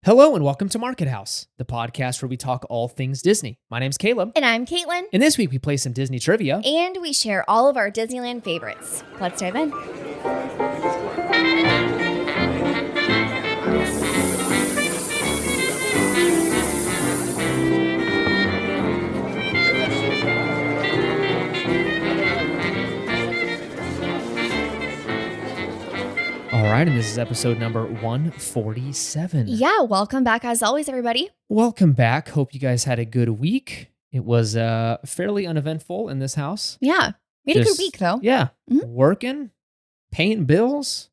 Hello and welcome to Market House, the podcast where we talk all things Disney. My name's Caleb. And I'm Caitlin. And this week we play some Disney trivia. And we share all of our Disneyland favorites. Let's dive in. All right, and this is episode number 147. Yeah, welcome back as always, everybody. Welcome back. Hope you guys had a good week. It was fairly uneventful in this house. Yeah, we had a good week, though. Yeah, working, paying bills,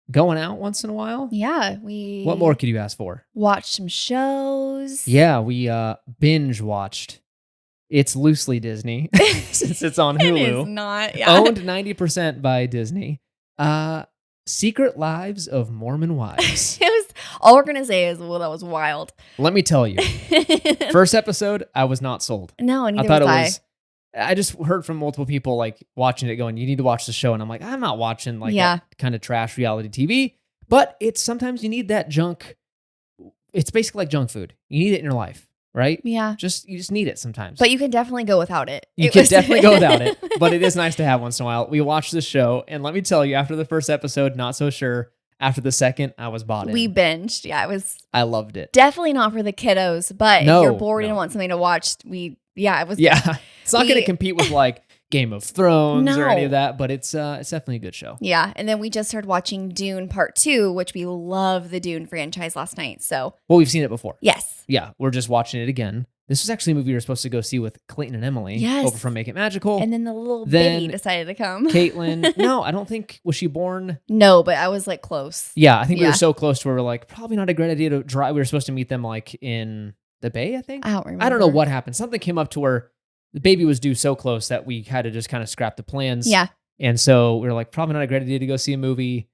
going out once in a while. Yeah, What more could you ask for? watched some shows. Yeah, we binge watched. It's loosely Disney since it's on Hulu. It is not. Yeah. Owned 90% by Disney. Secret Lives of Mormon Wives. It was, all we're going to say is, well, that was wild. Let me tell you, first episode, I was not sold. No, neither I thought was I just heard from multiple people like watching it going, you need to watch the show. And I'm like, I'm not watching like Yeah. that kind of trash reality TV. But it's sometimes you need that junk. It's basically like junk food. You need it in your life, right? Yeah. You just need it sometimes. But you can definitely go without it. You can definitely go without it, but it is nice to have once in a while. We watched this show, and let me tell you, after the first episode, not so sure. After the second, I was bought in. We binged. Yeah, it was I loved it. definitely not for the kiddos, but No, if you're bored no. and want something to watch, it was Yeah, it's not going to We- compete with like Game of Thrones or No. any of that, but it's definitely a good show. Yeah, and then we just started watching Dune Part 2, which we love the Dune franchise last night. So, Well, we've seen it before. yes. Yeah, we're just watching it again. This was actually a movie we were supposed to go see with Clayton and Emily Yes. over from Make It Magical. And then the little Then baby decided to come. Caitlin, no, I don't think, was she born? No, but I was like close. Yeah, I think we Yeah. were so close to where we're like, probably not a great idea to drive. We were supposed to meet them like in the Bay, I think. I don't remember. I don't know what happened. Something came up to where the baby was due so close that we had to just kind of scrap the plans. Yeah, And so we were like, probably not a great idea to go see a movie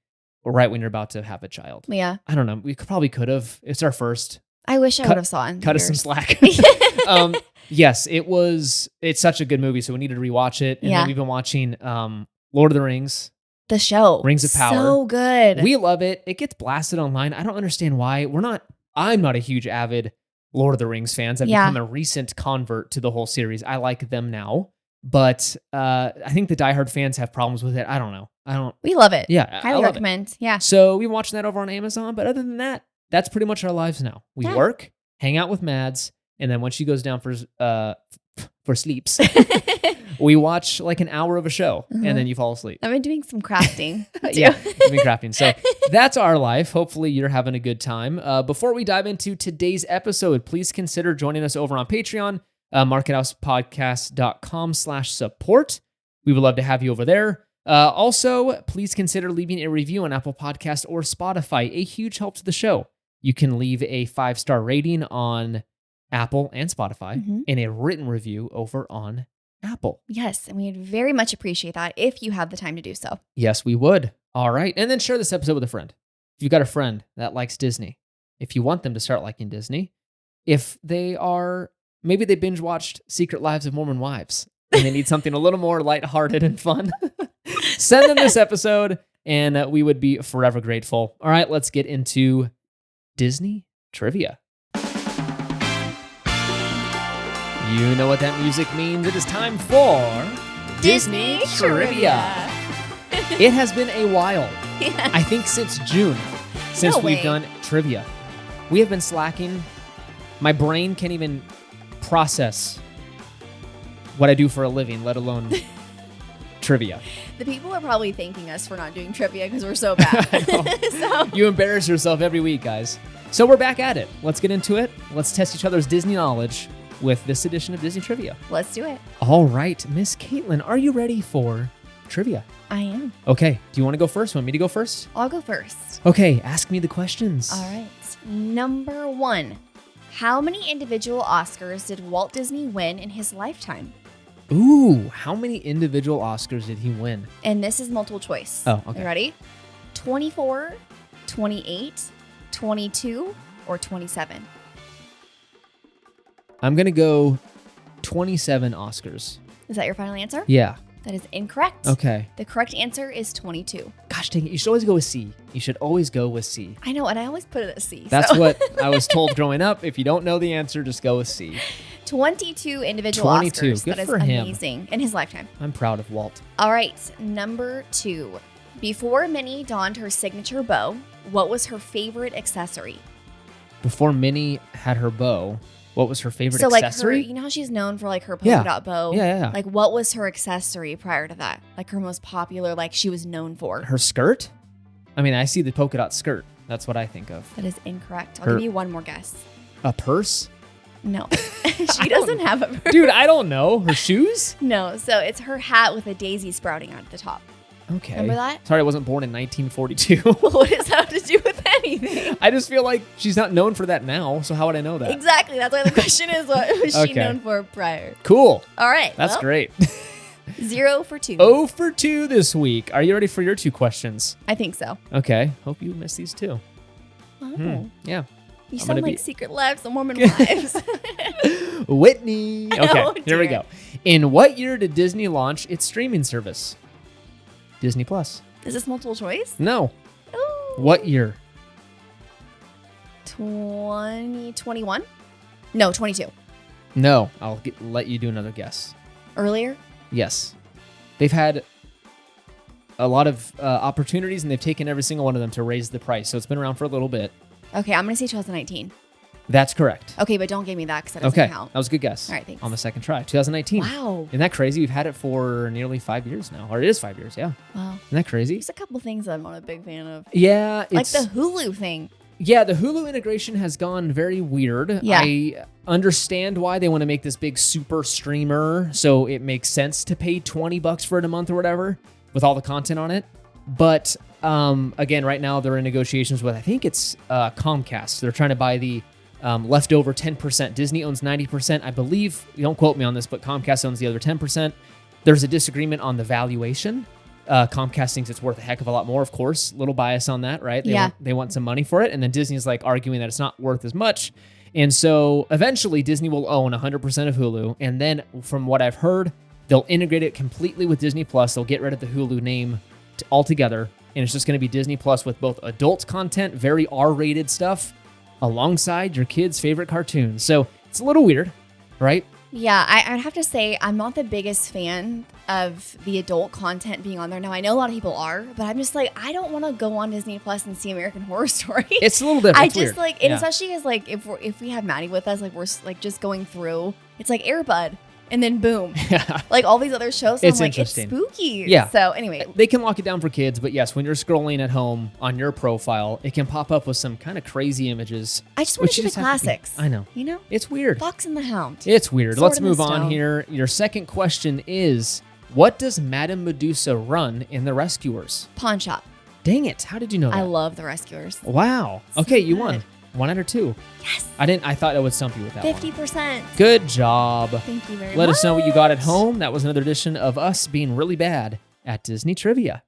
right when you're about to have a child. yeah. I don't know. We probably could have. It's our first. I wish I Cut- would have saw it. Cut us some slack. Yes, it's such a good movie, so we needed to rewatch it. And Yeah. then we've been watching Lord of the Rings. The show. Rings of Power. So good. We love it. It gets blasted online. I don't understand why. I'm not a huge avid Lord of the Rings fans. I've Yeah. become a recent convert to the whole series. I like them now. But I think the diehard fans have problems with it. I don't know. We love it. Yeah, I Highly love it. recommend. Yeah. So we watching that over on Amazon. But other than that, that's pretty much our lives now. We Yeah. work, hang out with Mads, and then when she goes down for sleeps, we watch like an hour of a show, Uh-huh. and then you fall asleep. I've been doing some crafting. too. Yeah, we've been crafting. So that's our life. Hopefully you're having a good time. Before we dive into today's episode, please consider joining us over on Patreon, markethousepodcast.com/support. We would love to have you over there. Also, please consider leaving a review on Apple Podcast or Spotify, a huge help to the show. You can leave a 5-star rating on Apple and Spotify Mhm. and a written review over on Apple. Yes, and we'd very much appreciate that if you have the time to do so. Yes, we would. All right. And then share this episode with a friend. If you've got a friend that likes Disney, if you want them to start liking Disney, if maybe they binge watched Secret Lives of Mormon Wives and they need something a little more lighthearted and fun, send them this episode and we would be forever grateful. All right, let's get into Disney trivia. You know what that music means. It is time for Disney trivia. It has been a while. Yeah. I think since June, since No we've way. done trivia. We have been slacking. My brain can't even process what I do for a living, let alone trivia. The people are probably thanking us for not doing trivia because we're so bad. I know. So, You embarrass yourself every week, guys. So we're back at it. Let's get into it. Let's test each other's Disney knowledge with this edition of Disney Trivia. let's do it. All right, Miss Caitlin, are you ready for trivia? I am. Okay, do you want to go first? Want me to go first? I'll go first. Okay, ask me the questions. All right. Number 1. How many individual Oscars did Walt Disney win in his lifetime? Ooh, how many individual Oscars did he win? And this is multiple choice. Oh, okay. You ready? 24, 28, 22, or 27? I'm going to go 27 Oscars. Is that your final answer? Yeah. That is incorrect. Okay. The correct answer is 22. God Gosh dang it. You should always go with C. You should always go with C. I know, and I always put it at C. That's so. what I was told growing up. If you don't know the answer, just go with C. 22 individual 22. Oscars. Good That is for him. amazing in his lifetime. I'm proud of Walt. All right, number 2. Before Minnie donned her signature bow, what was her favorite accessory? Before Minnie had her bow, what was her favorite So accessory? like her, you know how she's known for like her polka dot bow? Yeah. Like what was her accessory prior to that? Like her most popular, like she was known for? Her skirt? I mean, I see the polka dot skirt. That's what I think of. That is incorrect. I'll Her- give you one more guess. A purse? No. She doesn't have a purse. Dude, I don't know. Her shoes? No, so it's her hat with a daisy sprouting out at the top. Okay. Remember that? Sorry, I wasn't born in 1942. What does that have to do with anything? I just feel like she's not known for that now, so how would I know that? Exactly. That's why the question is, what was she Okay. known for prior? Cool. All right. That's well, great. 0 for 2. 0 for 2 this week. Are you ready for your 2 questions? I think so. Okay. Hope you miss these too. Oh. Yeah. You I'm sound gonna like be- Secret Lives of Mormon Wives. Whitney. Okay, Oh, here we dear. go. In what year did Disney launch its streaming service? Disney Plus. Is this multiple choice? No. Oh. What year? 2021? No, 22. No. Let you do another guess. Earlier? Yes. They've had a lot of opportunities, and they've taken every single one of them to raise the price. So it's been around for a little bit. Okay, I'm going to say 2019. That's correct. Okay, but don't give me that because that doesn't Okay. count. That was a good guess. All right, thanks. On the second try. 2019. Wow. Isn't that crazy? We've had it for nearly 5 years now. Or it is 5 years, yeah. Wow. Isn't that crazy? There's a couple things I'm not a big fan of. Yeah. Like It's, the Hulu thing. Yeah, the Hulu integration has gone very weird. Yeah. I understand why they want to make this big super streamer, so it makes sense to pay $20 for it a month or whatever with all the content on it. But again, right now they're in negotiations with, I think it's Comcast. They're trying to buy the leftover 10%. Disney owns 90%. I believe, don't quote me on this, but Comcast owns the other 10%. There's a disagreement on the valuation. Comcast thinks it's worth a heck of a lot more, of course. Little bias on that, right? They want some money for it. And then Disney's like arguing that it's not worth as much. And so eventually Disney will own 100% of Hulu. And then from what I've heard, they'll integrate it completely with Disney Plus. They'll get rid of the Hulu name altogether. And it's just going to be Disney Plus with both adult content, very R-rated stuff, alongside your kids' favorite cartoons. So it's a little weird, right? Yeah, I'd have to say I'm not the biggest fan of the adult content being on there. Now, I know a lot of people are, but I'm just like, I don't want to go on Disney Plus and see American Horror Story. It's a little different. I It's just weird. like, and Yeah. especially as like, if we have Maddie with us, like we're like just going through, it's like Air Bud, and then boom, like all these other shows. It's I'm like, interesting. it's spooky. Yeah. So anyway, They can lock it down for kids, but yes, when you're scrolling at home on your profile, it can pop up with some kind of crazy images. I just want which to you see the have to be- classics. I know. You know, It's weird. Fox and the Hound. It's weird. Sword Let's in the move on Stone. here. Your second question is, what does Madame Medusa run in The Rescuers? Pawn Shop. Dang it. How did you know that? I love The Rescuers. Wow. So Okay, you good. won. 1 out of 2. Yes. I thought I would stump you with that one. 50%. Good job. Thank you very much. Let us know what you got at home. That was another edition of us being really bad at Disney Trivia.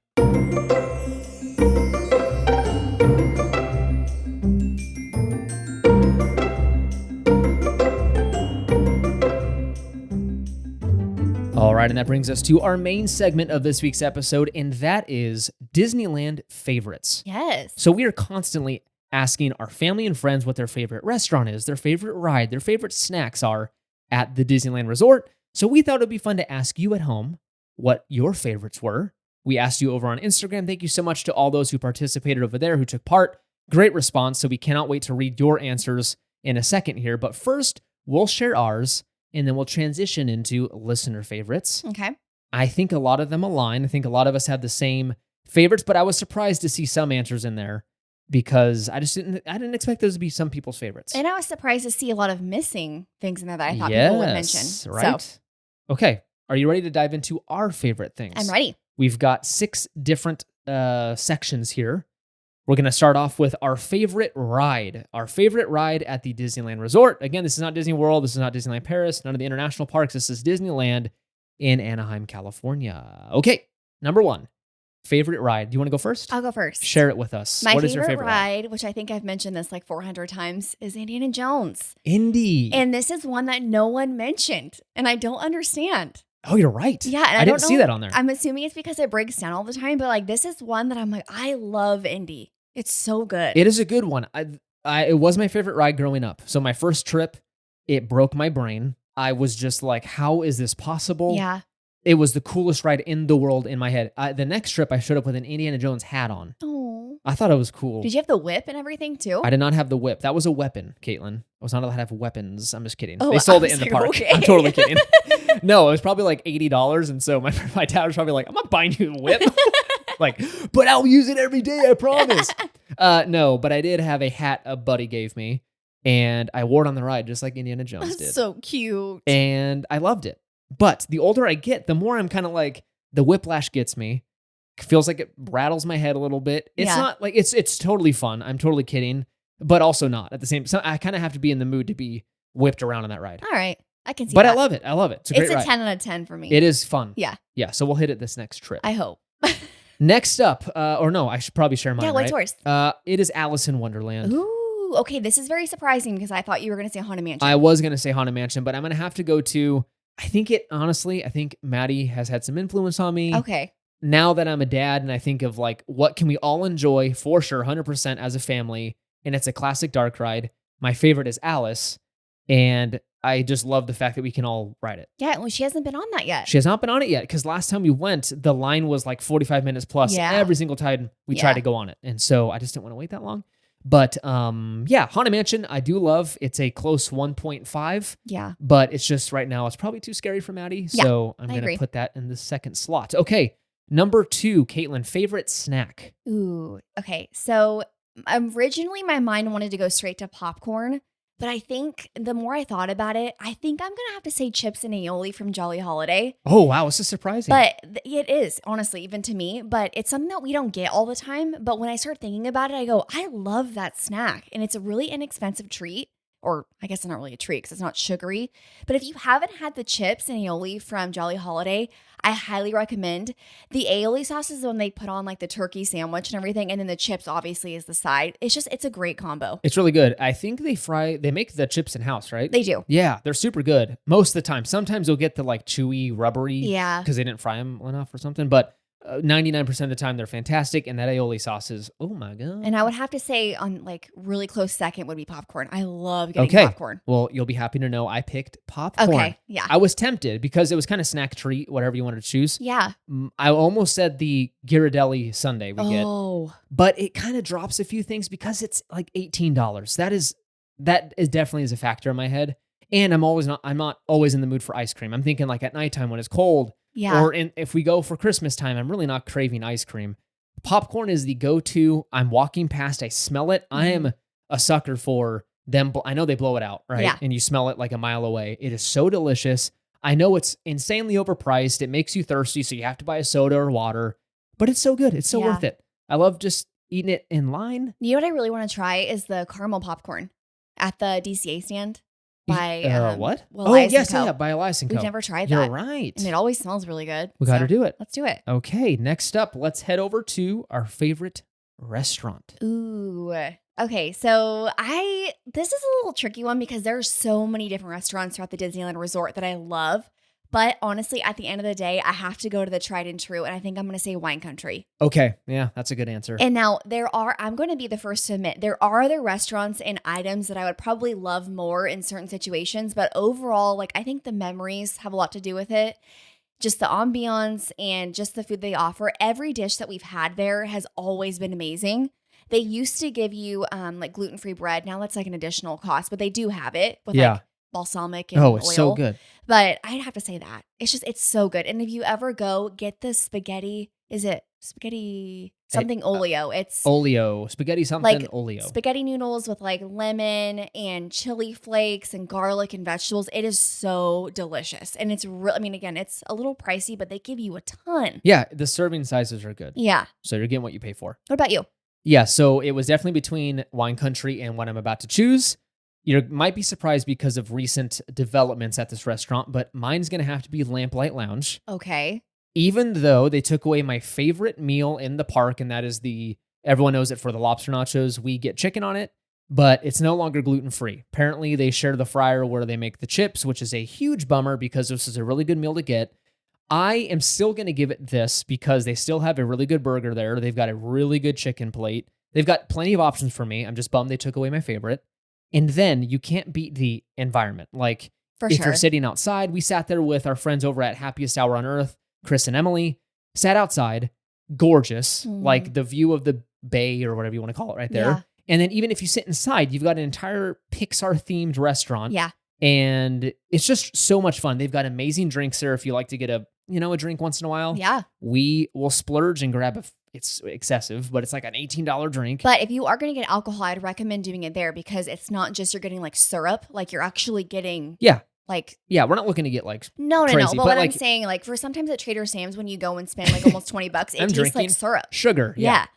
All right, and that brings us to our main segment of this week's episode, and that is Disneyland Favorites. Yes. So we are constantly asking our family and friends what their favorite restaurant is, their favorite ride, their favorite snacks are at the Disneyland Resort. So we thought it would be fun to ask you at home what your favorites were. We asked you over on Instagram. Thank you so much to all those who participated over there, who took part. Great response. So we cannot wait to read your answers in a second here. But first, we'll share ours, and then we'll transition into listener favorites. Okay. I think a lot of them align. I think a lot of us have the same favorites, but I was surprised to see some answers in there because I didn't expect those to be some people's favorites. And I was surprised to see a lot of missing things in there that I thought people would mention. Right? So Okay. Are you ready to dive into our favorite things? I'm ready. We've got 6 different sections here. We're going to start off with our favorite ride. Our favorite ride at the Disneyland Resort. Again, this is not Disney World. This is not Disneyland Paris. None of the international parks. This is Disneyland in Anaheim, California. Okay, number 1. Favorite ride. Do you want to go first? I'll go first. Share it with us. My What is your favorite favorite ride? ride, which I think I've mentioned this like 400 times, is Indiana Jones. Indy. And this is one that no one mentioned, and I don't understand. Oh, you're right. Yeah, and I didn't see that on there. I'm assuming it's because it breaks down all the time, but like this is one that I'm like, I love Indy. It's so good. It is a good one. It was my favorite ride growing up. So my first trip, it broke my brain. I was just like, how is this possible? Yeah. It was the coolest ride in the world in my head. The next trip, I showed up with an Indiana Jones hat on. Oh. I thought it was cool. Did you have the whip and everything too? I did not have the whip. That was a weapon, Caitlin. I was not allowed to have weapons. I'm just kidding. Oh, They sold I it in was the like, park. okay. I'm totally kidding. No, it was probably like $80. And so my dad was probably like, I'm not buying you a whip. Like, but I'll use it every day, I promise. No, but I did have a hat a buddy gave me. And I wore it on the ride just like Indiana Jones did. So cute. And I loved it. But the older I get, the more I'm kind of like, the whiplash gets me. Feels like it rattles my head a little bit. It's not like it's totally fun. I'm totally kidding, but also not at the same. So I kind of have to be in the mood to be whipped around on that ride. All right. I can see But that. I love it. I love it. It's a great ride. 10 out of 10 for me. It is fun. Yeah. Yeah. So we'll hit it this next trip. I hope. Next up, or no, I should probably share mine. Yeah, what's right? yours? It is Alice in Wonderland. Ooh, okay. This is very surprising because I thought you were going to say Haunted Mansion. I was gonna say Haunted Mansion, but I'm gonna have to go to. I think Maddie has had some influence on me. Okay. Now that I'm a dad and I think of like, what can we all enjoy for sure, 100% as a family, and it's a classic dark ride. My favorite is Alice, and I just love the fact that we can all ride it. Yeah, well, she hasn't been on that yet. She has not been on it yet, because last time we went, the line was like 45 minutes plus every single time we tried to go on it. And so I just didn't want to wait that long. But yeah, Haunted Mansion, I do love. It's a close 1.5. Yeah. But it's just right now, it's probably too scary for Maddie. So I'm going to put that in the second slot. Okay. Number 2, Caitlin, favorite snack. Ooh, okay. So originally my mind wanted to go straight to popcorn, but I think the more I thought about it, I think I'm going to have to say chips and aioli from Jolly Holiday. Oh, wow. This is surprising. But it is, honestly, even to me. But it's something that we don't get all the time. But when I start thinking about it, I go, I love that snack. And it's a really inexpensive treat. Or I guess it's not really a treat because it's not sugary. But if you haven't had the chips and aioli from Jolly Holiday, I highly recommend. The aioli sauce is when they put on like the turkey sandwich and everything. And then the chips obviously is the side. It's a great combo. It's really good. I think they make the chips in-house, right? They do. Yeah, they're super good most of the time. Sometimes you'll get the like chewy, rubbery. Yeah. Because they didn't fry them enough or something. But 99% of the time they're fantastic, and that aioli sauce is, oh my god. And I would have to say on like really close second would be popcorn. I love getting popcorn. Well, you'll be happy to know I picked popcorn. Okay, yeah. I was tempted because it was kind of snack treat, whatever you wanted to choose. Yeah. I almost said the Ghirardelli sundae we get, but it kind of drops a few things because it's like $18. That is definitely is a factor in my head. And I'm not always in the mood for ice cream. I'm thinking like at nighttime when it's cold. Yeah. Or if we go for Christmas time, I'm really not craving ice cream. Popcorn is the go-to. I'm walking past, I smell it. I am a sucker for them. I know they blow it out, right? Yeah. And you smell it like a mile away. It is so delicious. I know it's insanely overpriced. It makes you thirsty, so you have to buy a soda or water. But it's so good. It's so worth it. I love just eating it in line. You know what I really want to try is the caramel popcorn at the DCA stand. By what? Well, oh, yes, yeah, by Elias & Co. We've never tried You're that. right. And it always smells really good. We got to do it. Let's do it. Okay, next up, let's head over to our favorite restaurant. Ooh. Okay, so this is a little tricky one because there are so many different restaurants throughout the Disneyland Resort that I love. But honestly, at the end of the day, I have to go to the tried and true, and I think I'm going to say Wine Country. Okay, yeah, that's a good answer. And now I'm going to be the first to admit, there are other restaurants and items that I would probably love more in certain situations, but overall, like I think the memories have a lot to do with it. Just the ambiance and just the food they offer. Every dish that we've had there has always been amazing. They used to give you like gluten-free bread. Now that's like an additional cost, but they do have it with like balsamic and oil. It's so good. But I'd have to say that. It's so good. And if you ever go, get the spaghetti. Is it spaghetti something olio? It's olio. Spaghetti something like olio. Spaghetti noodles with like lemon and chili flakes and garlic and vegetables. It is so delicious. And it's real. I mean, again, it's a little pricey, but they give you a ton. Yeah, the serving sizes are good. Yeah. So you're getting what you pay for. What about you? Yeah, so it was definitely between Wine Country and what I'm about to choose. You might be surprised because of recent developments at this restaurant, but mine's going to have to be Lamplight Lounge. Okay. Even though they took away my favorite meal in the park, and that is everyone knows it for the lobster nachos, we get chicken on it, but it's no longer gluten-free. Apparently, they share the fryer where they make the chips, which is a huge bummer because this is a really good meal to get. I am still going to give it this because they still have a really good burger there. They've got a really good chicken plate. They've got plenty of options for me. I'm just bummed they took away my favorite. And then you can't beat the environment. Like, For if you're sure. sitting outside, we sat there with our friends over at Happiest Hour on Earth, Chris and Emily, sat outside, gorgeous, like Mhm. the view of the bay or whatever you want to call it right there. Yeah. And then even if you sit inside, you've got an entire Pixar themed restaurant. Yeah. And it's just so much fun. They've got amazing drinks there. If you like to get a drink once in a while, Yeah. we will splurge and grab it's excessive, but it's like an $18 drink. But if you are going to get alcohol, I'd recommend doing it there because it's not just you're getting like syrup, like you're actually getting Yeah. like Yeah. We're not looking to get like no. crazy, But but what I'm like saying, like for sometimes at Trader Sam's when you go and spend like almost $20, it I'm tastes drinking like syrup. sugar. Yeah.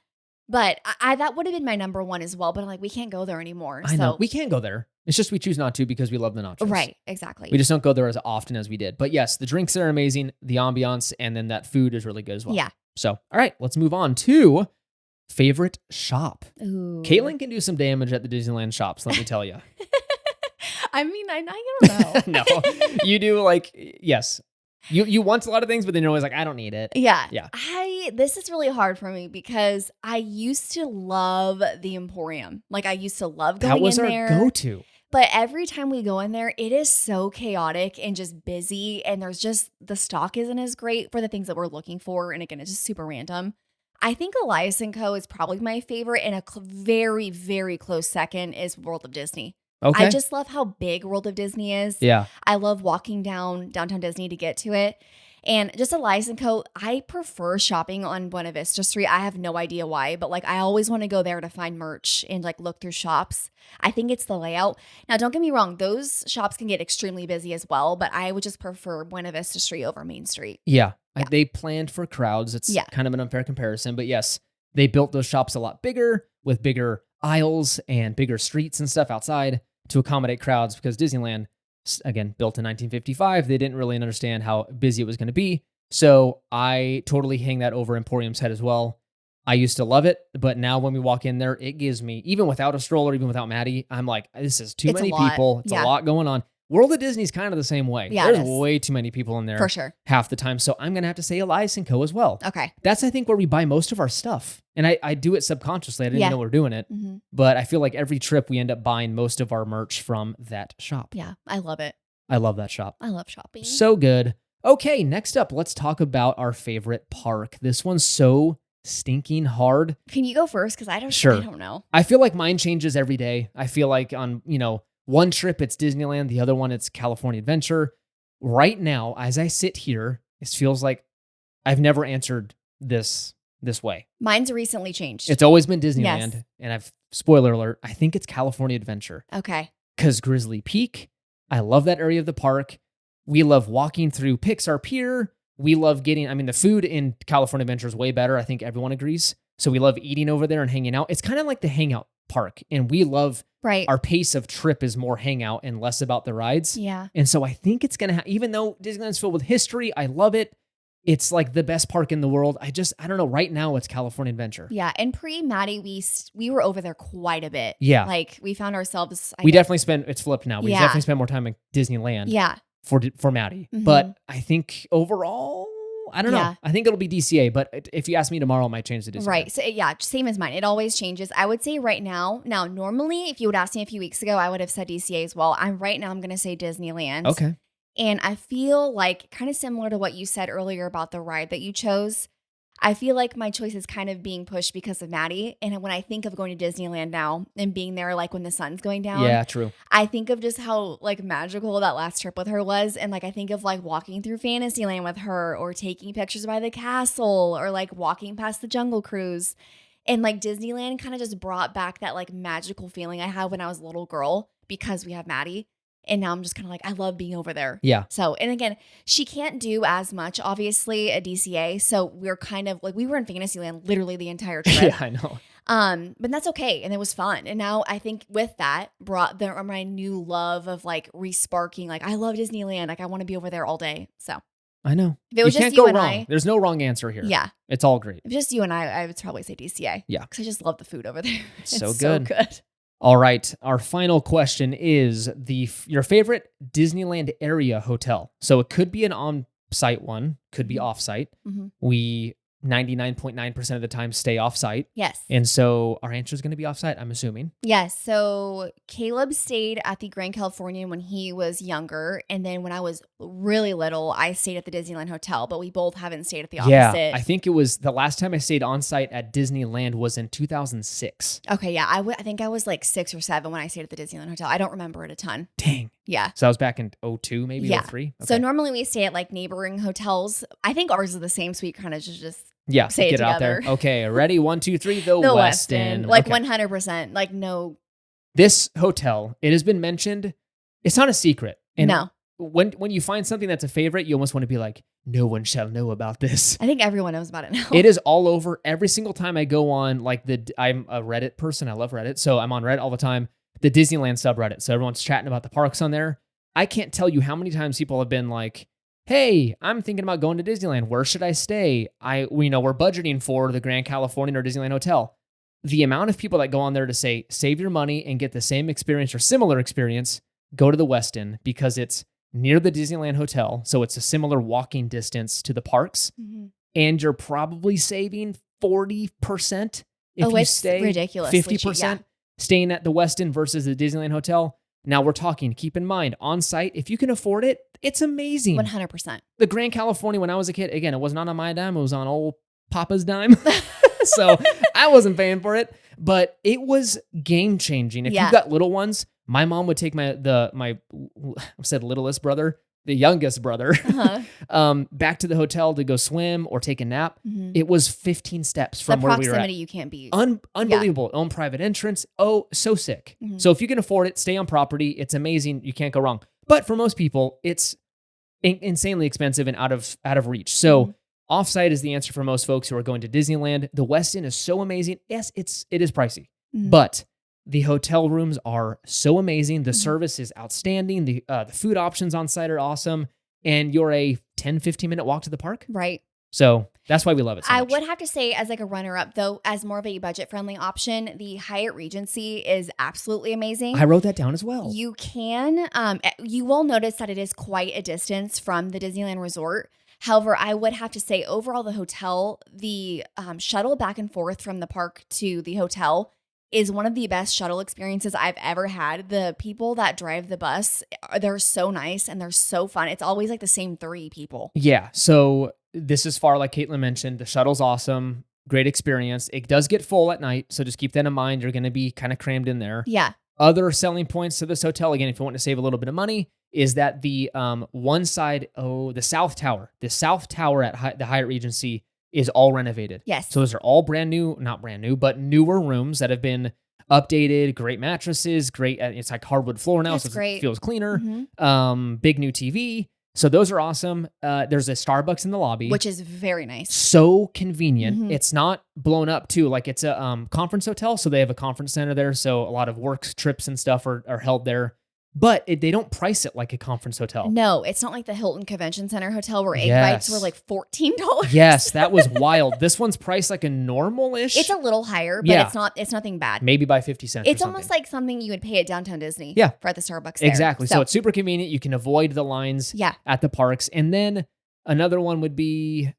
But I that would have been my number one as well. But I'm like, we can't go there anymore. I know. We can go there. It's just we choose not to because we love the nachos. Right. Exactly. We just don't go there as often as we did. But yes, the drinks are amazing, the ambiance, and then that food is really good as well. Yeah. So, all right, let's move on to favorite shop. Ooh. Caitlin can do some damage at the Disneyland shops, let me tell you. I mean, I don't know. No, you do like, yes. You want a lot of things, but then you're always like, I don't need it. Yeah. Yeah. This is really hard for me because I used to love the Emporium. Like I used to love going That was in our there. go-to. But every time we go in there, it is so chaotic and just busy. And there's just the stock isn't as great for the things that we're looking for. And again, it's just super random. I think Elias & Co. is probably my favorite. And a very, very close second is World of Disney. Okay. I just love how big World of Disney is. Yeah. I love walking down downtown Disney to get to it. And just Elias & Co., I prefer shopping on Buena Vista Street. I have no idea why, but like I always want to go there to find merch and like look through shops. I think it's the layout. Now, don't get me wrong. Those shops can get extremely busy as well, but I would just prefer Buena Vista Street over Main Street. Yeah. Yeah. They planned for crowds. It's Yeah. kind of an unfair comparison, but yes, they built those shops a lot bigger with bigger aisles and bigger streets and stuff outside to accommodate crowds because Disneyland, again, built in 1955, they didn't really understand how busy it was going to be. So I totally hang that over Emporium's head as well. I used to love it, but now when we walk in there, it gives me, even without a stroller, even without Maddie, I'm like, this is too It's a many lot. people. It's a Yeah. lot going on. World of Disney's kind of the same way. Yeah, it There's is. way too many people in there For sure. half the time. So I'm going to have to say Elias & Co. as well. Okay. That's, I think, where we buy most of our stuff. And I do it subconsciously. I didn't Yeah. know we were doing it. Hmm. But I feel like every trip we end up buying most of our merch from that shop. Yeah. I love it. I love that shop. I love shopping. So good. Okay, next up, let's talk about our favorite park. This one's so stinking hard. Can you go first? Because I Sure. don't know. I feel like mine changes every day. I feel like on, one trip it's Disneyland, the other one it's California Adventure. Right now, as I sit here, it feels like I've never answered this way. Mine's recently changed. It's always been Disneyland, Yes. and spoiler alert, I think it's California Adventure. Okay. Because Grizzly Peak, I love that area of the park. We love walking through Pixar Pier. We love the food in California Adventure is way better. I think everyone agrees. So we love eating over there and hanging out. It's kind of like the hangout park. And we love Right. our pace of trip is more hangout and less about the rides. Yeah. And so I think it's going to even though Disneyland's filled with history, I love it. It's like the best park in the world. I don't know. Right now, it's California Adventure. Yeah. And pre-Maddie, we were over there quite a bit. Yeah. Like we found ourselves. We definitely spend, it's flipped now. We Yeah. definitely spend more time in Disneyland. Yeah. For Maddie. Mhm. But I think overall, I don't know. Yeah. I think it'll be DCA, but if you ask me tomorrow, I might change the Disney. Right. So yeah, same as mine. It always changes. I would say right now. Now, normally, if you would ask me a few weeks ago, I would have said DCA as well. I'm going to say Disneyland. Okay. And I feel like kind of similar to what you said earlier about the ride that you chose. I feel like my choice is kind of being pushed because of Maddie. And when I think of going to Disneyland now and being there like when the sun's going down, Yeah, true. I think of just how like magical that last trip with her was. And like I think of like walking through Fantasyland with her or taking pictures by the castle or like walking past the Jungle Cruise. And like Disneyland kind of just brought back that like magical feeling I had when I was a little girl because we have Maddie. And now I'm just kind of like, I love being over there. Yeah. So, and again, she can't do as much, obviously, at DCA. So we're kind of like, we were in Fantasyland literally the entire trip. Yeah, I know. But that's okay. And it was fun. And now I think with that brought my new love of like resparking, like, I love Disneyland. Like, I want to be over there all day. So I know. if it was you just can't you go and wrong. I, There's no wrong answer here. yeah. It's all great. If just you and I would probably say DCA. Yeah. Because I just love the food over there. It's So so good. good. All right. Our final question is your favorite Disneyland area hotel. So it could be an on on-site one, could be off-site. We 99.9% of the time stay off-site. Yes. And so our answer is going to be off-site, I'm assuming. Yes. So Caleb stayed at the Grand Californian when he was younger. And then when I was really little, I stayed at the Disneyland Hotel, but we both haven't stayed at the opposite. Yeah, I think it was the last time I stayed on-site at Disneyland was in 2006. Okay, yeah. I think I was like 6 or 7 when I stayed at the Disneyland Hotel. I don't remember it a ton. Dang. Yeah. So I was back in 02, maybe 03? Okay. So normally we stay at like neighboring hotels. I think ours is the same, so we kind of just yeah, say get it it out there. together. Okay, ready? 1, 2, 3. The Westin. Like Okay. 100%. Like no. This hotel, it has been mentioned. It's not a secret. And No. when you find something that's a favorite, you almost want to be like, no one shall know about this. I think everyone knows about it now. It is all over. Every single time I go on, like I'm a Reddit person. I love Reddit. So I'm on Reddit all the time. The Disneyland subreddit. So everyone's chatting about the parks on there. I can't tell you how many times people have been like, hey, I'm thinking about going to Disneyland. Where should I stay? We're budgeting for the Grand Californian or Disneyland Hotel. The amount of people that go on there to say, save your money and get the same experience or similar experience, go to the Westin because it's near the Disneyland Hotel. So it's a similar walking distance to the parks. And you're probably saving 40% if you it's stay. ridiculously 50% staying at the Westin versus the Disneyland Hotel. Now we're talking, keep in mind, on site, if you can afford it, it's amazing. 100%. The Grand California, when I was a kid, again, it was not on my dime, it was on old Papa's dime. So I wasn't paying for it, but it was game changing. If you've got little ones, my mom would take my littlest brother, the youngest brother, back to the hotel to go swim or take a nap. It was 15 steps from where we were at. The proximity you can't beat. Unbelievable. Own private entrance. Oh, so sick. So if you can afford it, stay on property. It's amazing. You can't go wrong. But for most people, it's insanely expensive and out of reach. So offsite is the answer for most folks who are going to Disneyland. The Westin is so amazing. Yes, it is pricey, but the hotel rooms are so amazing. The service is outstanding. The food options on site are awesome. And you're a 10, 15-minute walk to the park. Right. So that's why we love it so much. I would have to say, as like a runner-up, though, as more of a budget-friendly option, the Hyatt Regency is absolutely amazing. I wrote that down as well. You can, you will notice that it is quite a distance from the Disneyland Resort. However, I would have to say, overall, the hotel, the shuttle back and forth from the park to the hotel is one of the best shuttle experiences I've ever had. The people that drive the bus, they're so nice and they're so fun. It's always like the same 3 people. Yeah. So this is far, like Caitlin mentioned, the shuttle's awesome. Great experience. It does get full at night. So just keep that in mind. You're going to be kind of crammed in there. Yeah. Other selling points to this hotel, again, if you want to save a little bit of money, is that the one side, the South Tower at the Hyatt Regency is all renovated. Yes. So those are all brand new, not brand new, but newer rooms that have been updated, great mattresses, great, it's like hardwood floor now, so it feels cleaner. Big new TV. So those are awesome. There's a Starbucks in the lobby, which is very nice. So convenient. It's not blown up too. Like it's a conference hotel, so they have a conference center there. So a lot of work trips and stuff are held there. But they don't price it like a conference hotel. No, it's not like the Hilton Convention Center hotel where egg bites were like $14. Yes, that was wild. This one's priced like a normal-ish. It's a little higher, but it's nothing bad. Maybe by 50 cents. It's almost like something you would pay at Downtown Disney for the Starbucks there. Exactly. So it's super convenient. You can avoid the lines at the parks. And then another one would be,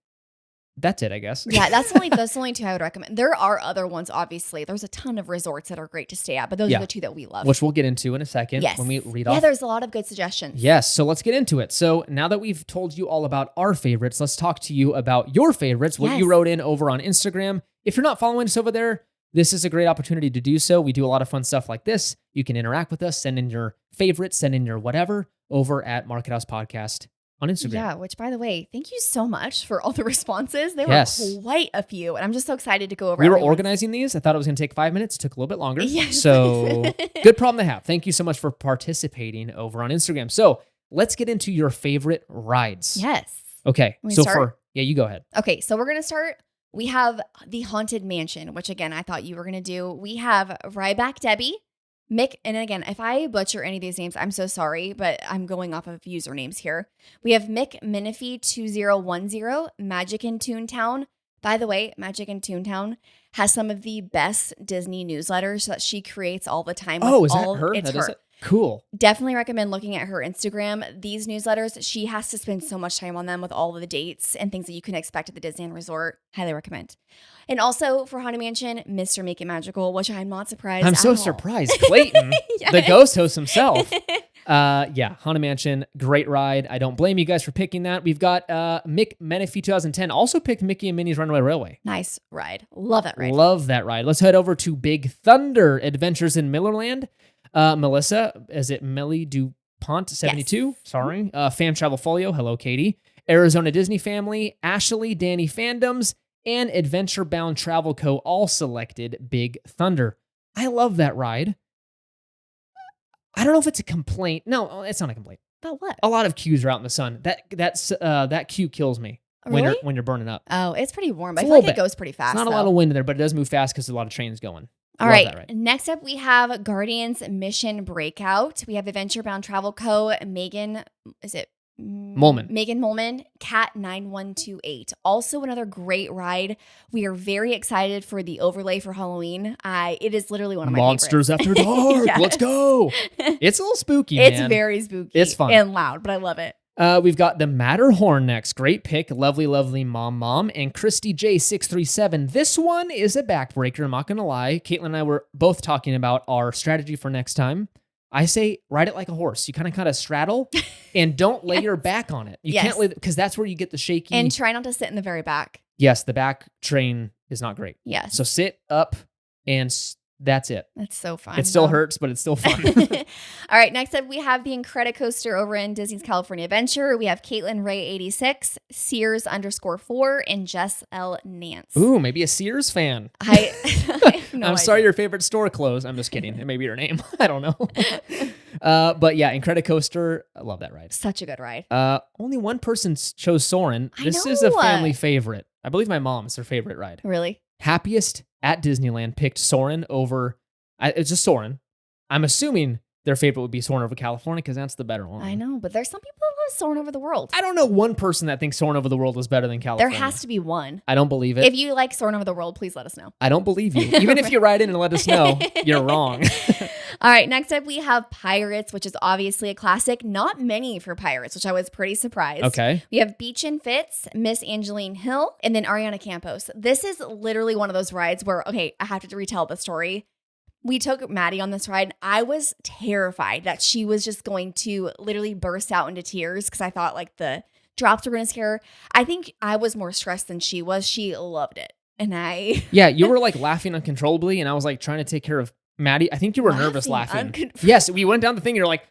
that's it, I guess. Yeah, that's the only 2 I would recommend. There are other ones, obviously. There's a ton of resorts that are great to stay at, but those are the 2 that we love. Which we'll get into in a second when we read off. Yeah, there's a lot of good suggestions. Yes, so let's get into it. So now that we've told you all about our favorites, let's talk to you about your favorites, what you wrote in over on Instagram. If you're not following us over there, this is a great opportunity to do so. We do a lot of fun stuff like this. You can interact with us, send in your favorites, send in your whatever over at Market House Podcast on Instagram. Yeah, which, by the way, thank you so much for all the responses. There were quite a few, and I'm just so excited to go over. We were organizing these. I thought it was going to take 5 minutes. It took a little bit longer. Yes. So good problem to have. Thank you so much for participating over on Instagram. So let's get into your favorite rides. Yes. Okay. You go ahead. Okay, so we're going to start. We have the Haunted Mansion, which, again, I thought you were going to do. We have Ryback Debbie, Mick, and again, if I butcher any of these names, I'm so sorry, but I'm going off of usernames here. We have Mick Minifee 2010, Magic in Toontown. By the way, Magic in Toontown has some of the best Disney newsletters that she creates all the time. Oh, is that her? It's her. Cool. Definitely recommend looking at her Instagram. These newsletters, she has to spend so much time on them with all of the dates and things that you can expect at the Disneyland Resort. Highly recommend. And also for Haunted Mansion, Mr. Make It Magical, which I'm not surprised I'm at so all. surprised. Clayton, Yes. the ghost host himself. Yeah, Haunted Mansion, great ride. I don't blame you guys for picking that. We've got Mick Menifee 2010, also picked Mickey and Minnie's Runaway Railway. Nice ride. Love that ride. Love that ride. Let's head over to Big Thunder Adventures in Millerland. Melissa, is it Millie DuPont 72? Yes. Sorry. Fan Travel Folio. Hello, Katie. Arizona Disney Family, Ashley, Danny Fandoms, and Adventure Bound Travel Co. all selected Big Thunder. I love that ride. I don't know if it's a complaint. No, it's not a complaint. About what? A lot of queues are out in the sun. That queue kills me Really? when you're burning up. Oh, it's pretty warm. But I It's a feel like little it goes pretty fast. It's not a lot of wind in there, but it does move fast because there's a lot of trains going. All Love right. that ride. Next up, we have Guardians Mission Breakout. We have Adventure Bound Travel Co. Megan, is it? Molman. Megan Molman, Cat 9128. Also another great ride. We are very excited for the overlay for Halloween. It is literally one of my Monsters favorites. After Dark. Yes. Let's go. It's a little spooky, It's man. very spooky. It's fun. And loud, but I love it. We've got the Matterhorn next. Great pick. Lovely Mom. And Christy J637. This one is a backbreaker. I'm not going to lie. Caitlin and I were both talking about our strategy for next time. I say ride it like a horse. You kind of straddle and don't lay your back on it. You can't lay, because that's where you get the shaky. And try not to sit in the very back. Yes, the back train is not great. Yes. So sit up and that's it. That's so fun. It still though. hurts, but it's still fun. All right, next up we have the Incredicoaster over in Disney's California Adventure. We have Caitlin Ray 86, Sears _4, and Jess L. Nance. Ooh, maybe a Sears fan. I have no I'm sorry idea. your favorite store closed. I'm just kidding. It may be your name. I don't know. But yeah, Incredicoaster, I love that ride. Such a good ride. Only one person chose Soarin'. I This is a know. family favorite. I believe my mom's their favorite ride. Really? Happiest at Disneyland picked Soarin' over. It's just Soarin'. I'm assuming their favorite would be Soarin' over California because that's the better one. I know, but there's some people that love Soarin' over the world. I don't know one person that thinks Soarin' over the world is better than California. There has to be one. I don't believe it. If you like Soarin' over the world, please let us know. I don't believe you. Even if you write in and let us know, you're wrong. All right, next up we have Pirates, which is obviously a classic. Not many for Pirates, which I was pretty surprised. Okay. We have Beach and Fitz, Miss Angeline Hill, and then Ariana Campos. This is literally one of those rides where, okay, I have to retell the story. We took Maddie on this ride. I was terrified that she was just going to literally burst out into tears because I thought like the drops were going to scare her. I think I was more stressed than she was. She loved it. And Yeah, you were like laughing uncontrollably, and I was like trying to take care of Maddie. I think you were nervous laughing. Yes, we went down the thing, and you're like,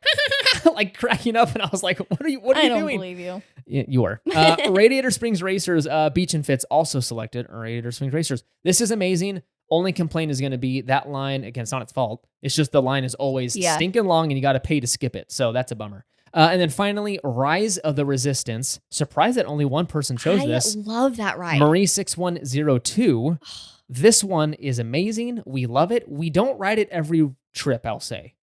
like cracking up, and I was like, what are you doing? I don't believe you. Yeah, you were. Radiator Springs Racers, Beach and Fitz also selected Radiator Springs Racers. This is amazing. Only complaint is going to be that line. Again, it's not its fault. It's just the line is always stinking long and you got to pay to skip it. So that's a bummer. And then finally, Rise of the Resistance. Surprised that only one person chose this. I love that ride. Marie6102. This one is amazing. We love it. We don't ride it every trip, I'll say.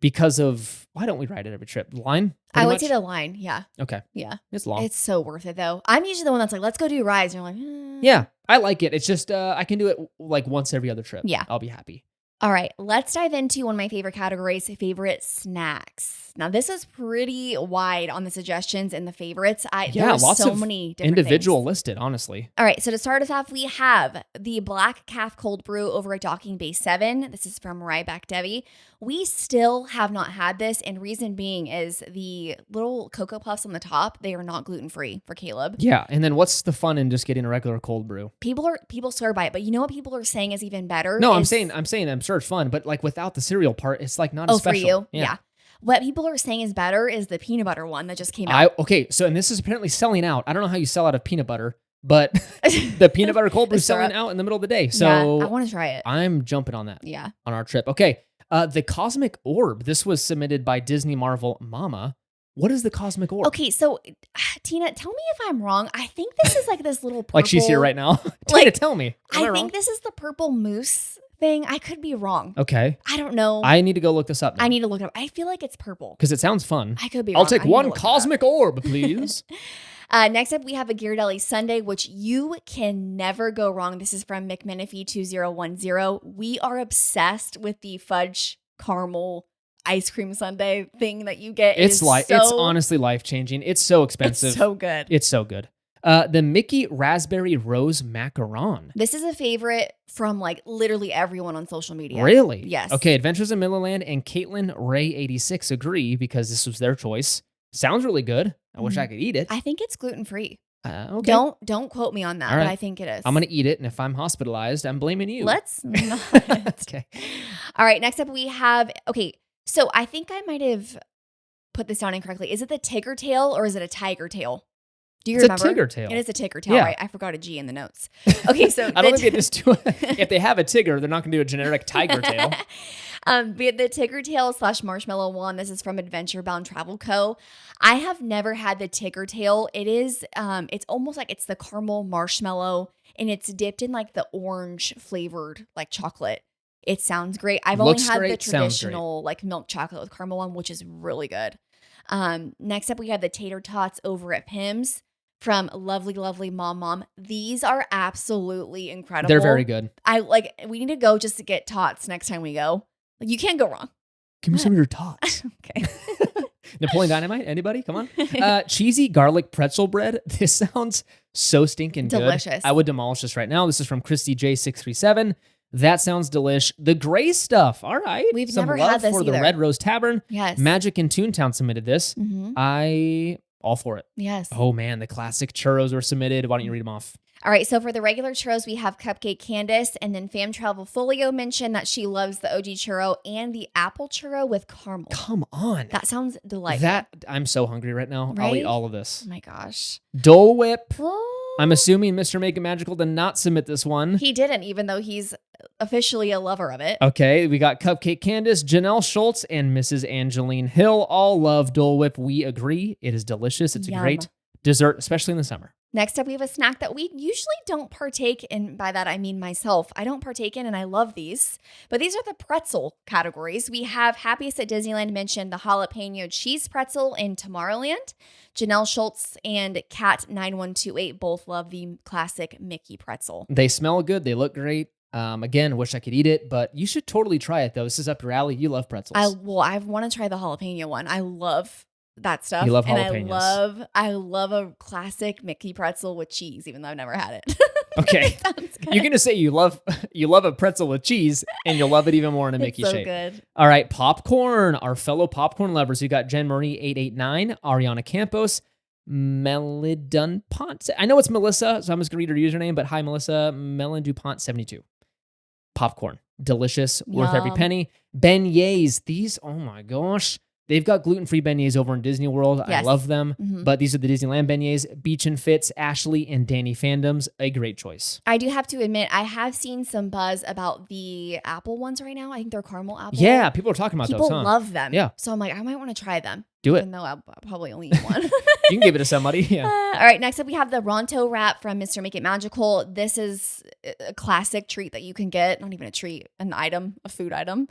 Because of, why don't we ride it every trip? Line? I would much? say the line. Yeah. Okay. Yeah. It's long. It's so worth it though. I'm usually the one that's like, let's go do rides. And you're like, Yeah, I like it. It's just, I can do it like once every other trip. Yeah. I'll be happy. All right, let's dive into one of my favorite categories, favorite snacks. Now, this is pretty wide on the suggestions and the favorites. There's lots so of many different individual things. listed, honestly. All right, so to start us off, we have the Black Calf Cold Brew over at Docking Bay 7. This is from Ryback Devi. We still have not had this, and reason being is the little Cocoa Puffs on the top, they are not gluten-free for Caleb. Yeah, and then what's the fun in just getting a regular cold brew? People swear by it, but you know what people are saying is even better? No, is, I'm saying I'm sure it's fun, but like without the cereal part, it's like not as special. for you? Yeah. What people are saying is better is the peanut butter one that just came out. And this is apparently selling out. I don't know how you sell out of peanut butter, but the peanut butter cold brew is selling out in the middle of the day. So yeah, I want to try it. I'm jumping on that. Yeah. On our trip. Okay. The Cosmic Orb. This was submitted by Disney Marvel Mama. What is the Cosmic Orb? Okay, so Tina, tell me if I'm wrong. I think this is like this little purple. Like she's here right now. Tina, tell me. I think this is the purple mousse thing. I could be wrong. Okay. I don't know. I need to go look this up now. I need to look it up. I feel like it's purple. Because it sounds fun. I could be wrong. I'll take I need to one look it up. Cosmic Orb, please. Next up, we have a Ghirardelli Sundae, which you can never go wrong. This is from McMenifee 2010. We are obsessed with the fudge caramel. ice cream sundae thing that you get. It's honestly life-changing. It's so expensive. It's so good. It's so good. The Mickey Raspberry Rose Macaron. This is a favorite from like literally everyone on social media. Really? Yes. Okay, Adventures in Millerland and Caitlin Ray 86 agree because this was their choice. Sounds really good. I wish I could eat it. I think it's gluten-free. Okay. Don't quote me on that, All right. but I think it is. I'm going to eat it, and if I'm hospitalized, I'm blaming you. Let's not. Okay. All right, next up we have, so I think I might have put this down incorrectly. Is it the tigger tail or is it a tiger tail? Do you remember? It's a tigger tail. It is a tigger tail, Yeah. right? I forgot a G in the notes. Okay, so I don't think they just do it. If they have a tigger, they're not going to do a generic tiger tail. The tigger tail / marshmallow one. This is from Adventure Bound Travel Co. I have never had the tigger tail. It is, it's almost like it's the caramel marshmallow, and it's dipped in like the orange flavored like chocolate. It sounds great. I've only had the traditional like milk chocolate with caramel one, which is really good. Next up, we have the tater tots over at Pim's from Lovely Lovely Mom. These are absolutely incredible. They're very good. We need to go just to get tots next time we go. Like, you can't go wrong. Give me some of your tots. Okay. Napoleon Dynamite? Anybody? Come on. Cheesy garlic pretzel bread. This sounds so stinking good. Delicious. I would demolish this right now. This is from Christy J637. That sounds delish. The gray stuff. All right. We've Some never love had this for either. the Red Rose Tavern. Yes. Magic in Toontown submitted this. All for it. Yes. Oh man, the classic churros were submitted. Why don't you read them off? All right, so for the regular churros, we have Cupcake Candace, and then Fam Travel Folio mentioned that she loves the OG churro and the apple churro with caramel. Come on. That sounds delightful. I'm so hungry right now. Right? I'll eat all of this. Oh my gosh. Dole Whip. Oh. I'm assuming Mr. Make It Magical did not submit this one. He didn't, even though he's officially a lover of it. Okay, we got Cupcake Candace, Janelle Schultz, and Mrs. Angeline Hill. All love Dole Whip. We agree. It is delicious. It's a great dessert, especially in the summer. Next up, we have a snack that we usually don't partake in. By that, I mean myself. I don't partake in, and I love these. But these are the pretzel categories. We have Happiest at Disneyland mentioned the jalapeno cheese pretzel in Tomorrowland. Janelle Schultz and Cat9128 both love the classic Mickey pretzel. They smell good. They look great. Again, wish I could eat it, but you should totally try it, though. This is up your alley. You love pretzels. I want to try the jalapeno one. I love that stuff. You love and jalapenos. I love a classic Mickey pretzel with cheese, even though I've never had it. Okay. You're going to say you love a pretzel with cheese, and you'll love it even more in a Mickey shape. Good. All right, popcorn. Our fellow popcorn lovers. You got Jen Marie 889, Ariana Campos, Melon Dupont. I know it's Melissa, so I'm just going to read her username, but hi, Melissa. Melon Dupont 72. Popcorn. Delicious. Worth every penny. Beignets. These, oh my gosh. They've got gluten-free beignets over in Disney World. Yes. I love them. Mm-hmm. But these are the Disneyland beignets. Beach and Fits, Ashley and Danny Fandoms. A great choice. I do have to admit, I have seen some buzz about the apple ones right now. I think they're caramel apple. Yeah, people are talking about those, huh? People love them. Yeah. So I'm like, I might want to try them. Do it. Even though I'll probably only eat one. You can give it to somebody. Yeah. All right. Next up, we have the Ronto wrap from Mr. Make It Magical. This is a classic treat that you can get. Not even a treat, an item, a food item.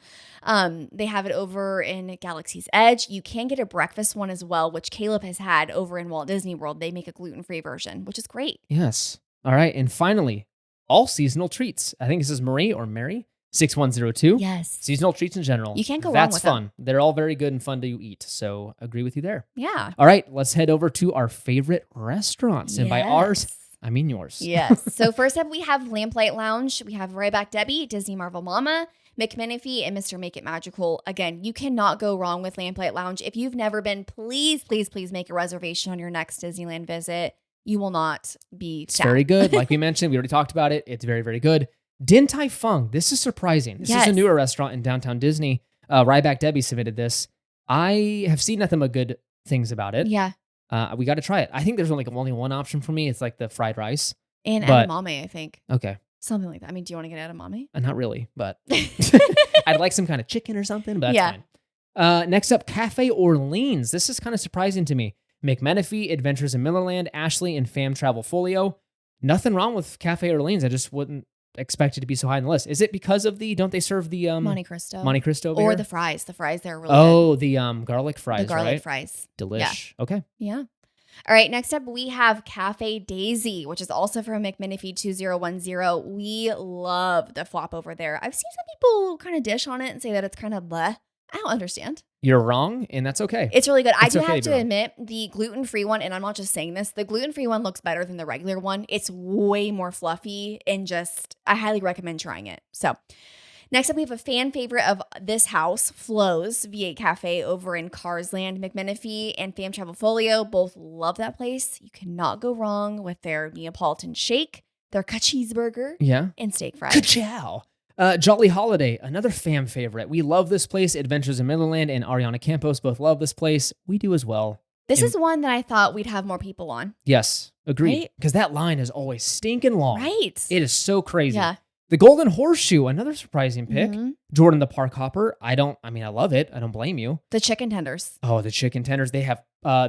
They have it over in Galaxy's Edge. You can get a breakfast one as well, which Caleb has had over in Walt Disney World. They make a gluten-free version, which is great. Yes. All right. And finally, all seasonal treats. I think this is Marie or Mary. 6102. Yes. Seasonal treats in general. You can't go wrong That's with fun. them. They're all very good and fun to eat. So agree with you there. Yeah. All right. Let's head over to our favorite restaurants. And by ours, I mean yours. Yes. So first up, we have Lamplight Lounge. We have Ryback Debbie, Disney Marvel Mama, McMenifee, and Mr. Make It Magical. Again, you cannot go wrong with Lamplight Lounge. If you've never been, please, please, please make a reservation on your next Disneyland visit. You will not be sad. It's very good. Like we mentioned, we already talked about it. It's very, very good. Din Tai Fung. This is surprising. This is a newer restaurant in downtown Disney. Ryback Debbie submitted this. I have seen nothing but good things about it. Yeah. We got to try it. I think there's only one option for me. It's like the fried rice. And edamame, I think. Okay. Something like that. I mean, do you want to get edamame? Not really, but I'd like some kind of chicken or something, but that's fine. Next up, Cafe Orleans. This is kind of surprising to me. McMenifee, Adventures in Millerland, Ashley, and Fam Travel Folio. Nothing wrong with Cafe Orleans. I just wouldn't expect it to be so high on the list. Is it because of don't they serve the Monte Cristo? Monte Cristo over or here? the fries. The fries there are really good. The garlic fries, The garlic right? fries. Delish. Yeah. Okay. Yeah. All right, next up we have Cafe Daisy, which is also from McMenifee 2010. We love the flop over there. I've seen some people kind of dish on it and say that it's kind of bleh. I don't understand. You're wrong, and that's okay. It's really good. I It's do okay have to to be wrong. admit, the gluten-free one, and I'm not just saying this, the gluten-free one looks better than the regular one. It's way more fluffy and just, I highly recommend trying it. So next up, we have a fan favorite of this house, Flo's V8 Cafe over in Carsland, McMenifee, and Fam Travel Folio. Both love that place. You cannot go wrong with their Neapolitan shake, their cheeseburger, Yeah. and steak fries. Ka-chow. Jolly Holiday, another fam favorite. We love this place. Adventures in Midland and Ariana Campos both love this place. We do as well. This And- is one that I thought we'd have more people on. Yes, agreed. Right? Because that line is always stinking long. Right. It is so crazy. Yeah. The Golden Horseshoe, another surprising pick. Mhm. Jordan the Park Hopper. I love it. I don't blame you. The chicken tenders. Oh, the chicken tenders. They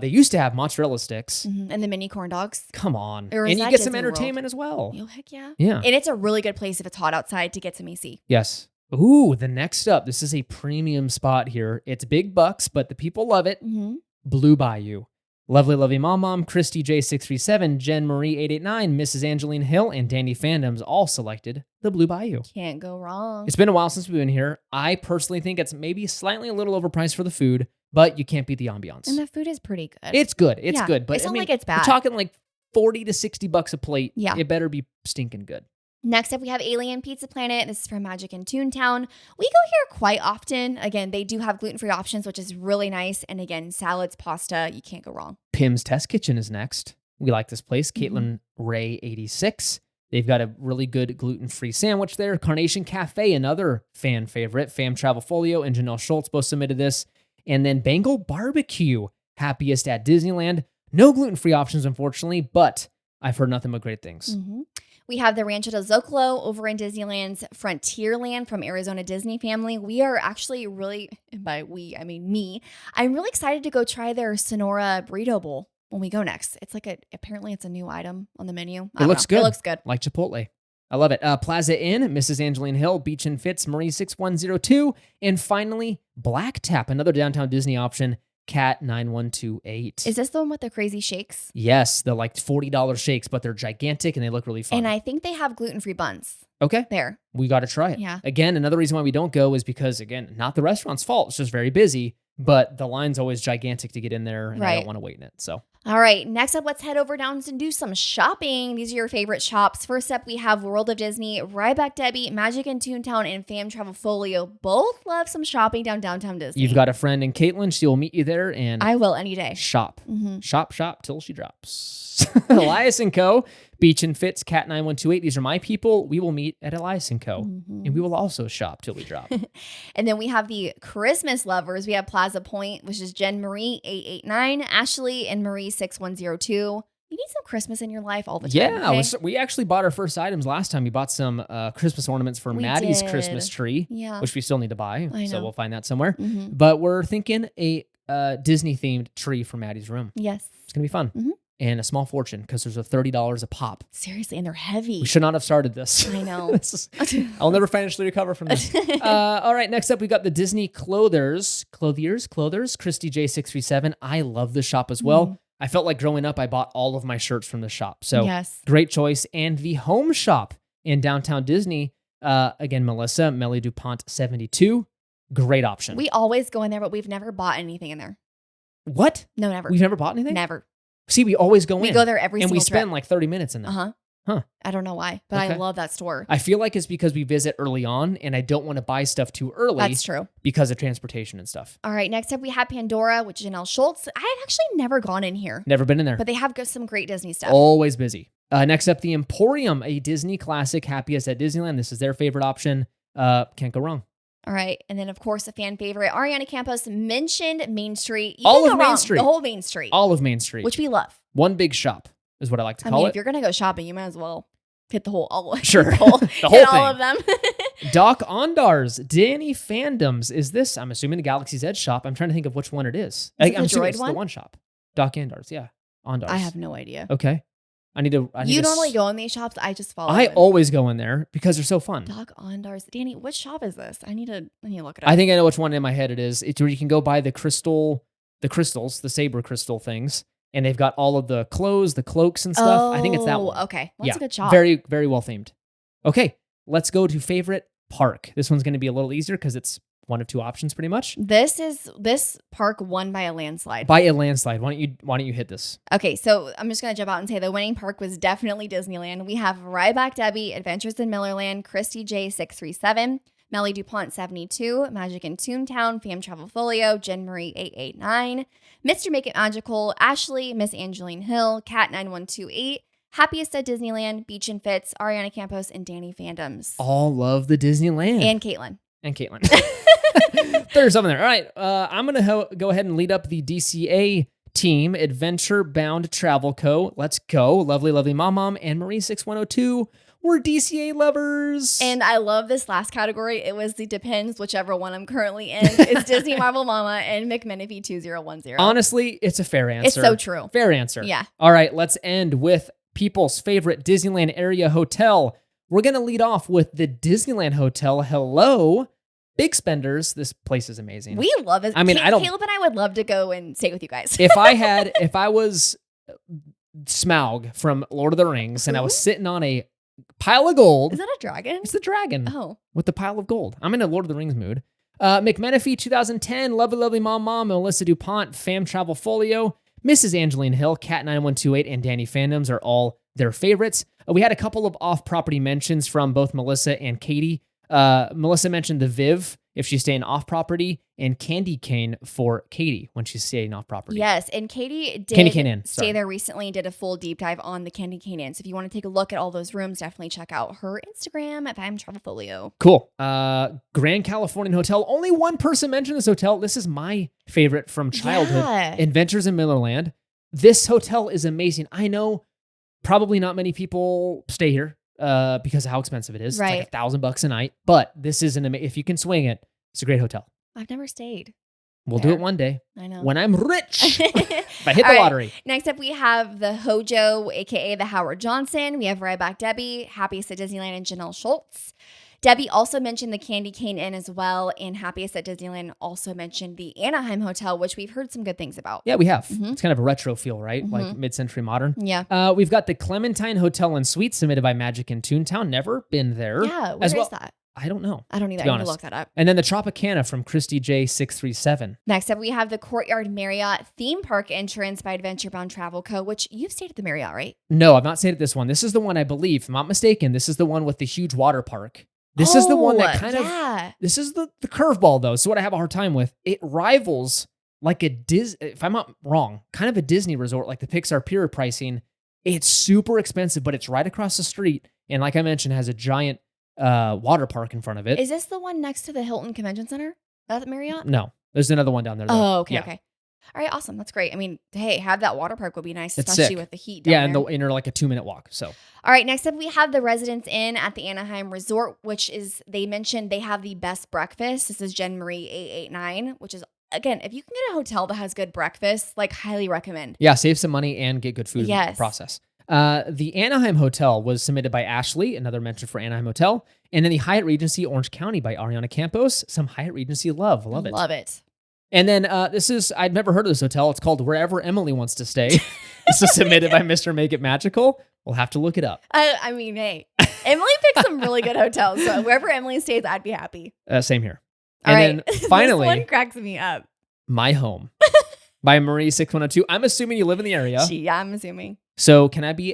used to have mozzarella sticks. And the mini corn dogs. Come on. Or is And you that get some Disney World? entertainment as well. Oh, heck yeah. Yeah. And it's a really good place if it's hot outside to get some AC. Yes. Ooh, the next up. This is a premium spot here. It's big bucks, but the people love it. Mm-hmm. Blue Bayou. Lovely Mom, Christy J637, Jen Marie 889, Mrs. Angeline Hill, and Danny Fandoms all selected the Blue Bayou. Can't go wrong. It's been a while since we've been here. I personally think it's maybe slightly a little overpriced for the food, but you can't beat the ambiance. And the food is pretty good. It's good. It's Yeah, good. But it's not like it's We're bad. talking like 40 to 60 bucks a plate. Yeah. It better be stinking good. Next up, we have Alien Pizza Planet. This is from Magic in Toontown. We go here quite often. Again, they do have gluten-free options, which is really nice. And again, salads, pasta, you can't go wrong. Pim's Test Kitchen is next. We like this place. Mm-hmm. Caitlin Ray 86. They've got a really good gluten-free sandwich there. Carnation Cafe, another fan favorite. Fam Travel Folio and Janelle Schultz both submitted this. And then Bengal Barbecue, happiest at Disneyland. No gluten-free options, unfortunately, but I've heard nothing but great things. Mm-hmm. We have the Rancho del Zocalo over in Disneyland's Frontierland from Arizona Disney Family. We are actually really, and by we, I mean me, I'm really excited to go try their Sonora Burrito Bowl when we go next. It's like apparently it's a new item on the menu. It looks good. It looks good. Like Chipotle. I love it. Plaza Inn, Mrs. Angeline Hill, Beach and Fitz, Marie 6102. And finally, Black Tap, another downtown Disney option, Cat 9128. Is this the one with the crazy shakes? Yes, they're like $40 shakes, but they're gigantic and they look really fun. And I think they have gluten-free buns Okay, there. we got to try it. Yeah. Again, another reason why we don't go is because, again, not the restaurant's fault. It's just very busy, but the line's always gigantic to get in there and I Right. don't want to wait in it. So All right, next up, let's head over down and do some shopping. These are your favorite shops. First up, we have World of Disney, Ryback Debbie, Magic in Toontown, and Fam Travel Folio. Both love some shopping downtown Disney. you've got a friend in Caitlin. She will meet you there and I will any day. shop. Mm-hmm. Shop till she drops. Elias & Co., Beach and Fitz, Cat 9128. These are my people. We will meet at Elias & Co. Mm-hmm. And we will also shop till we drop. And then we have the Christmas lovers. We have Plaza Point, which is Jen Marie 889, Ashley and Marie 6102. You need some Christmas in your life all the time. Yeah, okay? we actually bought our first items last time. We bought some Christmas ornaments for We Maddie's did. Christmas tree, Yeah. which we still need to buy. I So know. we'll find that somewhere. Mhm. But we're thinking a Disney-themed tree for Maddie's room. Yes. It's going to be fun. Mhm. And a small fortune because there's a $30 a pop. Seriously, and they're heavy. We should not have started this. I know. I'll never financially recover from this. All right, next up, we got the Disney Clothiers, Christy J637. I love this shop as well. I felt like growing up, I bought all of my shirts from the shop. So Yes. great choice. And the Home Shop in downtown Disney, again, Melissa, Melly DuPont 72. Great option. We always go in there, but we've never bought anything in there. What? No, never. We've never bought anything? Never. See, we always go in. We go there every and single we spend trip. like 30 minutes in there. Uh-huh. Huh. I don't know why, but I Okay. love that store. I feel like it's because we visit early on and I don't want to buy stuff too early That's true. because of transportation and stuff. All right, next up we have Pandora, which is Janelle Schultz. I have actually never gone in here, Never been in there. but they have some great Disney stuff. Always busy. Next up, the Emporium, a Disney classic, happiest at Disneyland. This is their favorite option. Can't go wrong. All right, and then of course a fan favorite, Ariana Campos mentioned Main Street. You All can of go Main wrong. Street. The whole Main Street, All of Main Street. which we love. One big shop is what I like to I call mean, it. if you're gonna go shopping, you might as well hit the whole all. Sure. the whole, The hit whole all thing. of them. Doc Ondars, Danny Fandoms. Is this, I'm assuming, the Galaxy's Edge shop? I'm trying to think of which one it is. Is it I'm the assuming droid it's the one? one shop. Doc Ondars, yeah. Ondars. I have no idea. Okay. I need to. You normally go in these shops. I just follow. I you. always go in there because they're so fun. Doc Ondars. Danny, what shop is this? I need to look it up. I think I know which one in my head it is. It's where you can go buy the crystals, the saber crystal things, and they've got all of the clothes, the cloaks and stuff. I think it's that one. Okay. Well, that's a good shop. Very, very well themed. Okay, let's go to favorite park. This one's going to be a little easier because it's one of two options pretty much. This park won by a landslide. By a landslide. Why don't you hit this? Okay, so I'm just going to jump out and say the winning park was definitely Disneyland. We have Ryback Debbie, Adventures in Millerland, Christy J 637, Melly DuPont 72, Magic in Toontown, Fam Travel Folio, Jen Marie 889, Mr. Make It Magical, Ashley, Miss Angeline Hill, Cat 9128, Happiest at Disneyland, Beach and Fits, Ariana Campos, and Danny Fandoms. All love the Disneyland. And Caitlin. There's something there. All right. I'm going to go ahead and lead up the DCA team, Adventure Bound Travel Co. Let's go. Lovely, lovely Mom and Marie 6102. We're DCA lovers. And I love this last category. It was the depends, whichever one I'm currently in. It's Disney Marvel Mama and McMenifee 2010. Honestly, it's a fair answer. It's so true. Fair answer. Yeah. All right. Let's end with people's favorite Disneyland area hotel. We're going to lead off with the Disneyland Hotel. Hello, big spenders. This place is amazing. We love it. I mean, Caleb and I would love to go and stay with you guys. if I was Smaug from Lord of the Rings and I was sitting on a pile of gold. Is that a dragon? It's the dragon. Oh. With the pile of gold. I'm in a Lord of the Rings mood. McMenifee 2010, lovely, lovely Mom, Melissa DuPont, Fam Travel Folio, Mrs. Angeline Hill, Cat 9128, and Danny Fandoms are all their favorites. We had a couple of off-property mentions from both Melissa and Katie. Melissa mentioned the Viv if she's staying off-property, and Candy Cane for Katie when she's staying off-property. Yes, and Katie did Candy Cane Inn, stay there recently and did a full deep dive on the Candy Cane Inn. So if you want to take a look at all those rooms, definitely check out her Instagram at Fam Travel Folio. Cool. Grand Californian Hotel. Only one person mentioned this hotel. This is my favorite from childhood. Yeah. Adventures in Millerland. This hotel is amazing. I know probably not many people stay here because of how expensive it is. Right. It's like $1,000 a night. But this is if you can swing it, it's a great hotel. I've never stayed. We'll do it one day. I know. When I'm rich. If I hit All the right. lottery. Next up, we have the Hojo, aka the Howard Johnson. We have Ryback Debbie, Happiest at Disneyland, and Janelle Schultz. Debbie also mentioned the Candy Cane Inn as well, and Happiest at Disneyland also mentioned the Anaheim Hotel, which we've heard some good things about. Yeah, we have. Mhm. It's kind of a retro feel, right? Mhm. Like mid-century modern. Yeah. We've got the Clementine Hotel and Suites submitted by Magic in Toontown. Never been there. Yeah, where as is well. that? I don't know. I don't either. be I need to honest. look that up. And then the Tropicana from Christy J 637. Next up, we have the Courtyard Marriott theme park entrance by Adventure Bound Travel Co., which you've stayed at the Marriott, right? No, I've not stayed at this one. This is the one I believe, if I'm not mistaken, this is the one with the huge water park. This is the one that kind of, this is the curveball though. So what I have a hard time with, it rivals like a if I'm not wrong, kind of a Disney resort, like the Pixar Pier pricing. It's super expensive, but it's right across the street. And like I mentioned, has a giant water park in front of it. Is this the one next to the Hilton Convention Center? At the Marriott? No, there's another one down there. Though. Oh, okay, Yeah. okay. All right, awesome. That's great. I mean, hey, have that water park would be nice, It's especially sick. with the heat down Yeah, and there. the inner like a 2-minute walk. So All right, next up we have the Residence Inn at the Anaheim Resort, which is, they mentioned they have the best breakfast. This is Jen Marie 889, which is, again, if you can get a hotel that has good breakfast, like highly recommend. yeah, save some money and get good food in the Yes. process. The Anaheim Hotel was submitted by Ashley, another mention for Anaheim Hotel. And then the Hyatt Regency Orange County by Ariana Campos. Some Hyatt Regency love. Love it. Love it. And then this is, I'd never heard of this hotel. It's called Wherever Emily Wants to Stay. This is submitted by Mr. Make It Magical. We'll have to look it up. I mean, hey, Emily picked some really good hotels, so wherever Emily stays, I'd be happy. Same here. All And right. then finally, This one cracks me up. My Home by Marie 6102. I'm assuming you live in the area. Yeah, I'm assuming. So can I be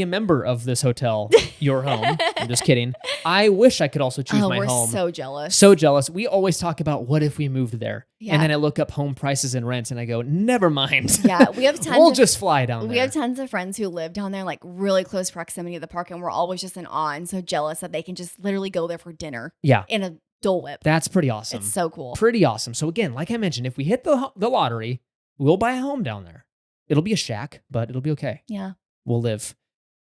a member of this hotel, your home? I'm just kidding. I wish I could also choose my we're home. so jealous. So jealous. We always talk about what if we moved there. Yeah. And then I look up home prices and rents and I go, never mind. Yeah, we have tons We'll of, just fly down there. we have tons of friends who live down there, like really close proximity to the park, and we're always just in awe and so jealous that they can just literally go there for dinner Yeah. in a Dole Whip. That's pretty awesome. It's so cool. Pretty awesome. So again, like I mentioned, if we hit the lottery, we'll buy a home down there. It'll be a shack, but it'll be okay. Yeah. We'll live.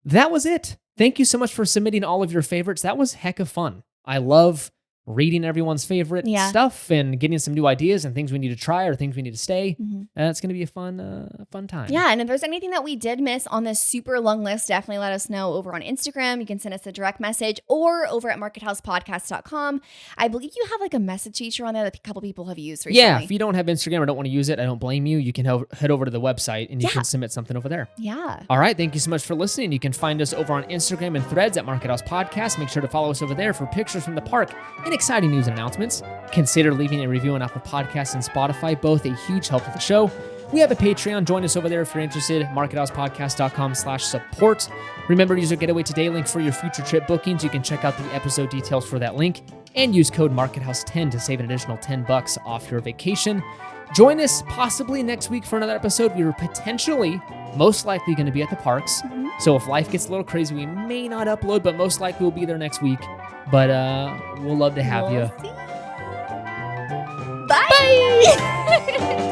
That was it. Thank you so much for submitting all of your favorites. That was heck of fun. I love reading everyone's favorite stuff and getting some new ideas and things we need to try or things we need to stay. Mm-hmm. It's going to be a fun time. Yeah, and if there's anything that we did miss on this super long list, definitely let us know over on Instagram. You can send us a direct message or over at markethousepodcast.com. I believe you have like a message feature on there that a couple people have used recently. Yeah, if you don't have Instagram or don't want to use it, I don't blame you. You can head over to the website and you can submit something over there. Yeah. All right, thank you so much for listening. You can find us over on Instagram and Threads at Market House Podcast. Make sure to follow us over there for pictures from the park and and exciting news and announcements. Consider leaving a review on Apple Podcasts and Spotify, both a huge help to the show. We have a Patreon. Join us over there if you're interested. markethouspodcast.com/support. Remember to use our Getaway Today link for your future trip bookings. You can check out the episode details for that link and use code MarketHouse10 to save an additional $10 off your vacation. Join us possibly next week for another episode. We were potentially, most likely going to be at the parks. So if life gets a little crazy, we may not upload, but most likely we'll be there next week. But we'll love to have you. Bye.